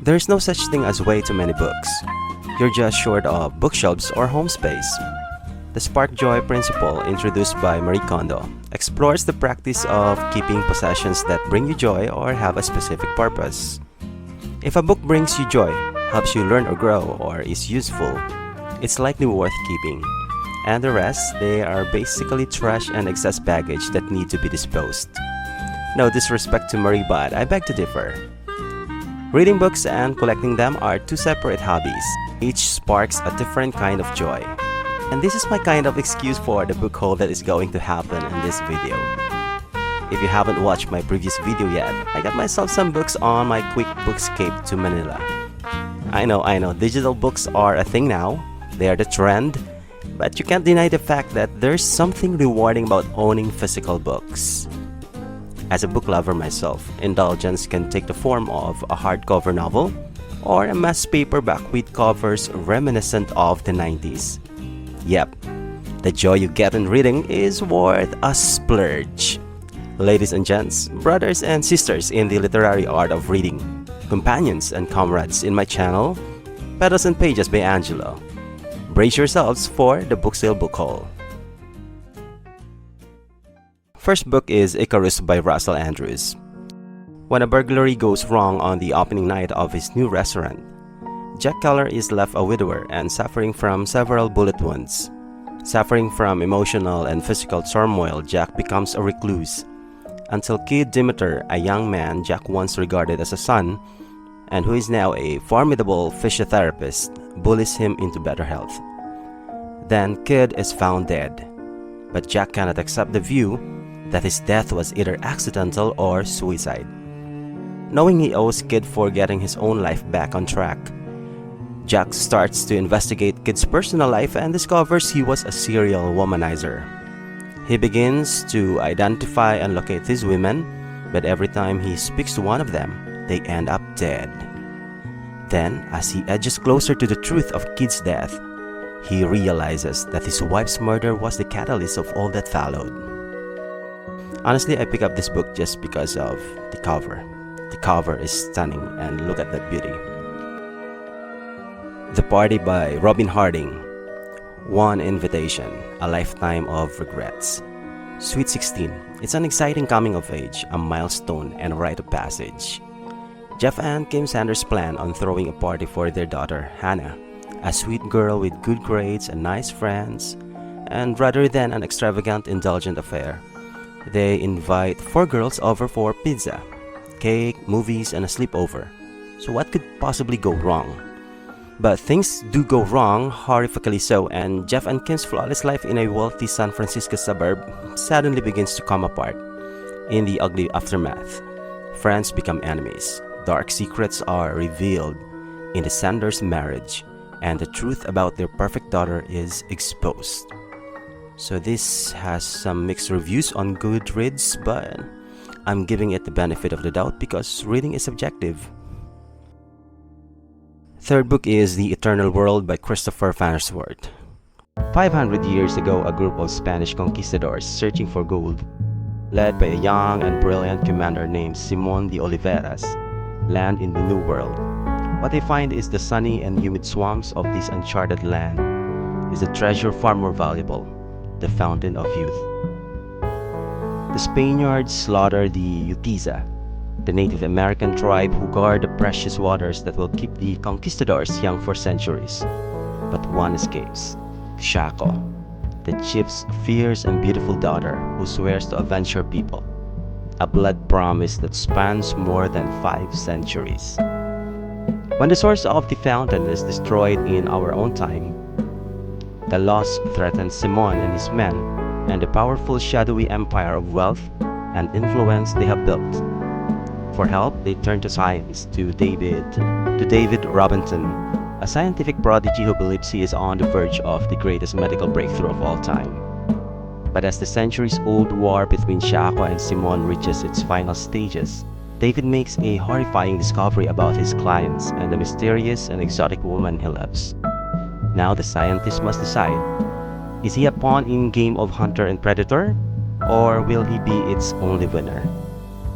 There's no such thing as way too many books. You're just short of bookshelves or home space. The Spark Joy principle, introduced by Marie Kondo, explores the practice of keeping possessions that bring you joy or have a specific purpose. If a book brings you joy, helps you learn or grow, or is useful, it's likely worth keeping. And the rest, they are basically trash and excess baggage that need to be disposed. No disrespect to Marie, but I beg to differ. Reading books and collecting them are two separate hobbies. Each sparks a different kind of joy. And this is my kind of excuse for the book haul that is going to happen in this video. If you haven't watched my previous video yet, I got myself some books on my quick bookscape to Manila. I know, digital books are a thing now. They are the trend. But you can't deny the fact that there's something rewarding about owning physical books. As a book lover myself, indulgence can take the form of a hardcover novel or a mass paperback with covers reminiscent of the 90s. Yep, the joy you get in reading is worth a splurge. Ladies and gents, brothers and sisters in the literary art of reading, companions and comrades in my channel, Petals and Pages by Angelo. Brace yourselves for the Booksale book haul. First book is Icarus by Russell Andrews. When a burglary goes wrong on the opening night of his new restaurant, Jack Keller is left a widower and suffering from several bullet wounds. Suffering from emotional and physical turmoil, Jack becomes a recluse, until Kid Demeter, a young man Jack once regarded as a son, and who is now a formidable physiotherapist, bullies him into better health. Then Kid is found dead, but Jack cannot accept the view that his death was either accidental or suicide. Knowing he owes Kid for getting his own life back on track, Jack starts to investigate Kid's personal life and discovers he was a serial womanizer. He begins to identify and locate these women, but every time he speaks to one of them, they end up dead. Then, as he edges closer to the truth of Kid's death, he realizes that his wife's murder was the catalyst of all that followed. Honestly, I picked up this book just because of the cover. The cover is stunning, and look at that beauty. The Party by Robin Harding. One Invitation, A Lifetime of Regrets. Sweet 16. It's an exciting coming of age, a milestone, and a rite of passage. Jeff and Kim Sanders plan on throwing a party for their daughter, Hannah, a sweet girl with good grades and nice friends, and rather than an extravagant, indulgent affair, they invite 4 girls over for pizza, cake, movies, and a sleepover. So what could possibly go wrong? But things do go wrong, horrifically so, and Jeff and Kim's flawless life in a wealthy San Francisco suburb suddenly begins to come apart. In the ugly aftermath, friends become enemies, dark secrets are revealed in the Sanders' marriage, and the truth about their perfect daughter is exposed. So this has some mixed reviews on Goodreads, but I'm giving it the benefit of the doubt because reading is subjective. Third book is The Eternal World by Christopher Farnsworth. 500 years ago, a group of Spanish conquistadors searching for gold, led by a young and brilliant commander named Simón de Oliveras, land in the New World. What they find is the sunny and humid swamps of this uncharted land is a treasure far more valuable, the fountain of youth. The Spaniards slaughter the Utiza, the Native American tribe who guard the precious waters that will keep the conquistadors young for centuries. But one escapes, Shaco, the chief's fierce and beautiful daughter who swears to avenge her people, a blood promise that spans more than 5 centuries. When the source of the fountain is destroyed in our own time, the loss threatens Simón and his men and the powerful shadowy empire of wealth and influence they have built. For help, they turn to science, to David Robinson, a scientific prodigy who believes he is on the verge of the greatest medical breakthrough of all time. But as the centuries-old war between Shaco and Simón reaches its final stages, David makes a horrifying discovery about his clients and the mysterious and exotic woman he loves. Now the scientist must decide, is he a pawn in game of hunter and predator, or will he be its only winner?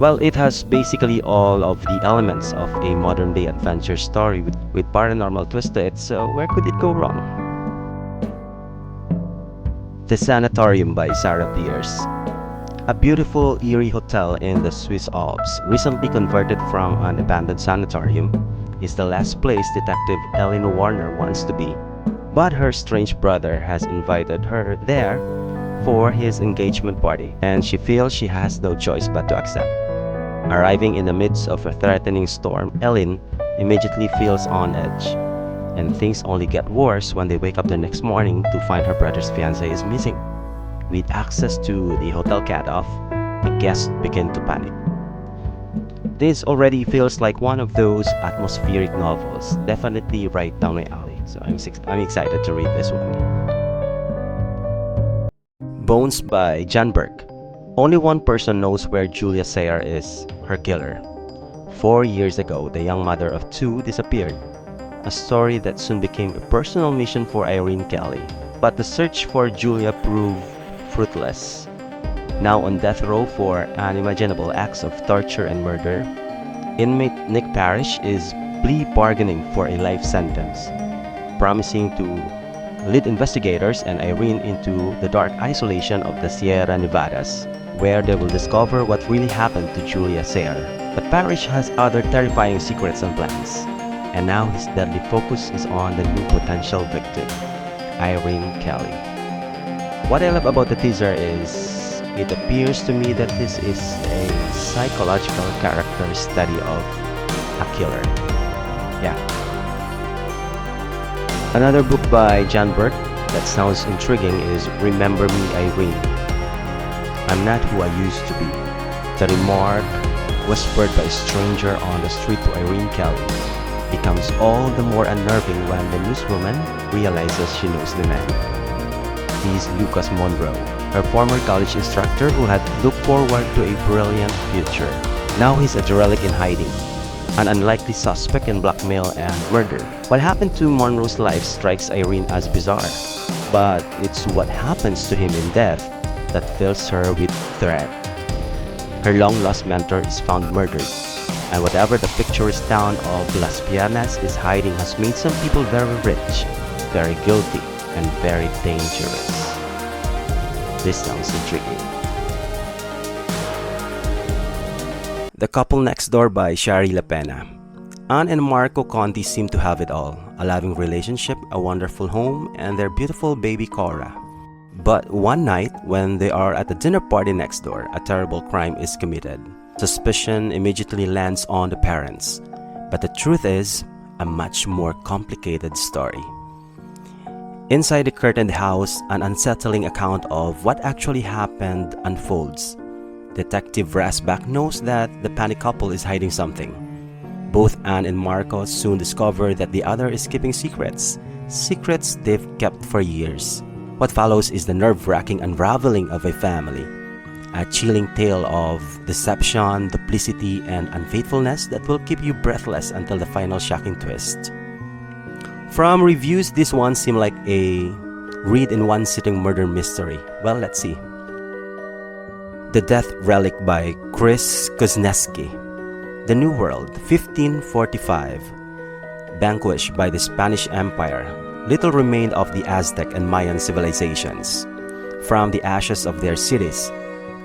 Well, it has basically all of the elements of a modern day adventure story with paranormal twist to it, so where could it go wrong? The Sanatorium by Sarah Pierce. A beautiful, eerie hotel in the Swiss Alps, recently converted from an abandoned sanatorium, is the last place Detective Ellen Warner wants to be. But her strange brother has invited her there for his engagement party, and she feels she has no choice but to accept. Arriving in the midst of a threatening storm, Ellen immediately feels on edge, and things only get worse when they wake up the next morning to find her brother's fiancée is missing. With access to the hotel cut-off, the guests begin to panic. This already feels like one of those atmospheric novels, definitely right down my alley, so I'm excited to read this one. Bones by Jan Burke. Only one person knows where Julia Sayre is, her killer. 4 years ago, the young mother of two disappeared, a story that soon became a personal mission for Irene Kelly. But the search for Julia proved fruitless. Now on death row for unimaginable acts of torture and murder, inmate Nick Parrish is plea bargaining for a life sentence, promising to lead investigators and Irene into the dark isolation of the Sierra Nevadas, where they will discover what really happened to Julia Sayre. But Parrish has other terrifying secrets and plans, and now his deadly focus is on the new potential victim, Irene Kelly. What I love about the teaser is it appears to me that this is a psychological character study of a killer. Yeah. Another book by Jan Burke that sounds intriguing is Remember Me, Irene. I'm not who I used to be. The remark, whispered by a stranger on the street to Irene Kelly, becomes all the more unnerving when the newswoman realizes she knows the man. He's Lucas Monroe, her former college instructor who had looked forward to a brilliant future. Now he's a derelict in hiding, an unlikely suspect in blackmail and murder. What happened to Monroe's life strikes Irene as bizarre, but it's what happens to him in death that fills her with dread. Her long-lost mentor is found murdered, and whatever the picturesque town of Las Pianas is hiding has made some people very rich, very guilty, and very dangerous. This sounds intriguing. The Couple Next Door by Shari LaPena. Anne and Marco Conti seem to have it all: a loving relationship, a wonderful home, and their beautiful baby Cora. But one night, when they are at the dinner party next door, a terrible crime is committed. Suspicion immediately lands on the parents, but the truth is a much more complicated story. Inside the curtained house, an unsettling account of what actually happened unfolds. Detective Rasbach knows that the panicked couple is hiding something. Both Anne and Marco soon discover that the other is keeping secrets they've kept for years. What follows is the nerve-wracking unraveling of a family, a chilling tale of deception, duplicity, and unfaithfulness that will keep you breathless until the final shocking twist. From reviews, this one seemed like a read-in-one-sitting murder mystery. Well, let's see. The Death Relic by Chris Kuzneski. The New World, 1545. Vanquished by the Spanish Empire, little remained of the Aztec and Mayan civilizations. From the ashes of their cities,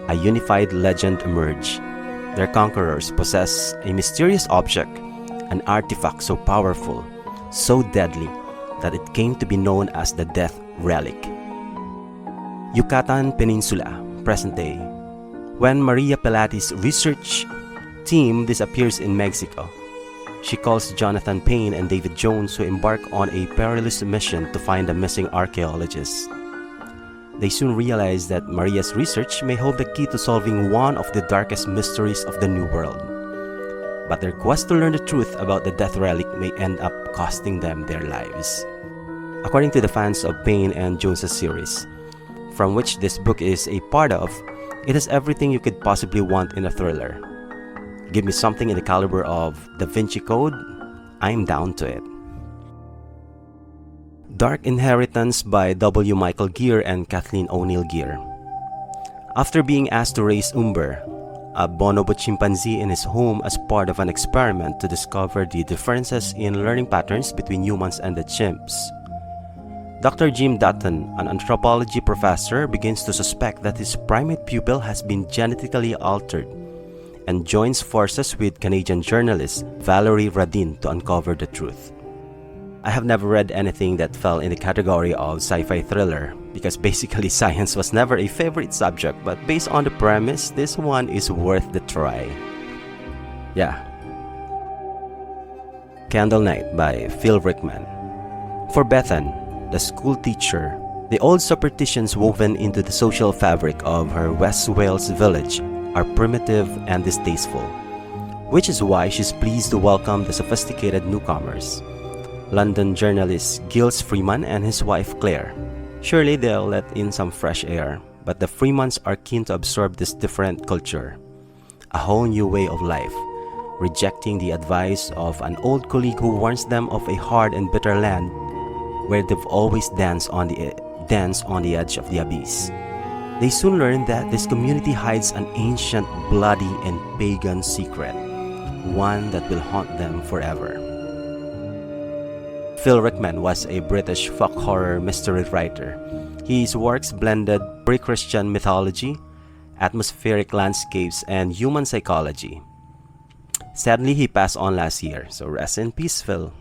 a unified legend emerged. Their conquerors possess a mysterious object, an artifact so powerful, so deadly, that it came to be known as the Death Relic. Yucatan Peninsula, present day. When Maria Pelati's research team disappears in Mexico, she calls Jonathan Payne and David Jones, who embark on a perilous mission to find the missing archaeologists. They soon realize that Maria's research may hold the key to solving one of the darkest mysteries of the New World. But their quest to learn the truth about the Death Relic may end up costing them their lives. According to the fans of Payne and Jones' series, from which this book is a part of, it has everything you could possibly want in a thriller. Give me something in the caliber of Da Vinci Code, I'm down to it. Dark Inheritance by W. Michael Gear and Kathleen O'Neill Gear. After being asked to raise Umber, a bonobo chimpanzee in his home as part of an experiment to discover the differences in learning patterns between humans and the chimps. Dr. Jim Dutton, an anthropology professor, begins to suspect that his primate pupil has been genetically altered and joins forces with Canadian journalist Valerie Radin to uncover the truth. I have never read anything that fell in the category of sci-fi thriller because basically science was never a favorite subject, but based on the premise, this one is worth the try. Yeah. Candle Night by Phil Rickman. For Bethan, the school teacher, the old superstitions woven into the social fabric of her West Wales village are primitive and distasteful, which is why she's pleased to welcome the sophisticated newcomers. London journalist Giles Freeman and his wife Claire. Surely they'll let in some fresh air, but the Freemans are keen to absorb this different culture, a whole new way of life, rejecting the advice of an old colleague who warns them of a hard and bitter land where they've always danced on the edge of the abyss. They soon learn that this community hides an ancient, bloody, and pagan secret, one that will haunt them forever. Phil Rickman was a British folk horror mystery writer. His works blended pre-Christian mythology, atmospheric landscapes, and human psychology. Sadly, he passed on last year, so rest in peace, Phil.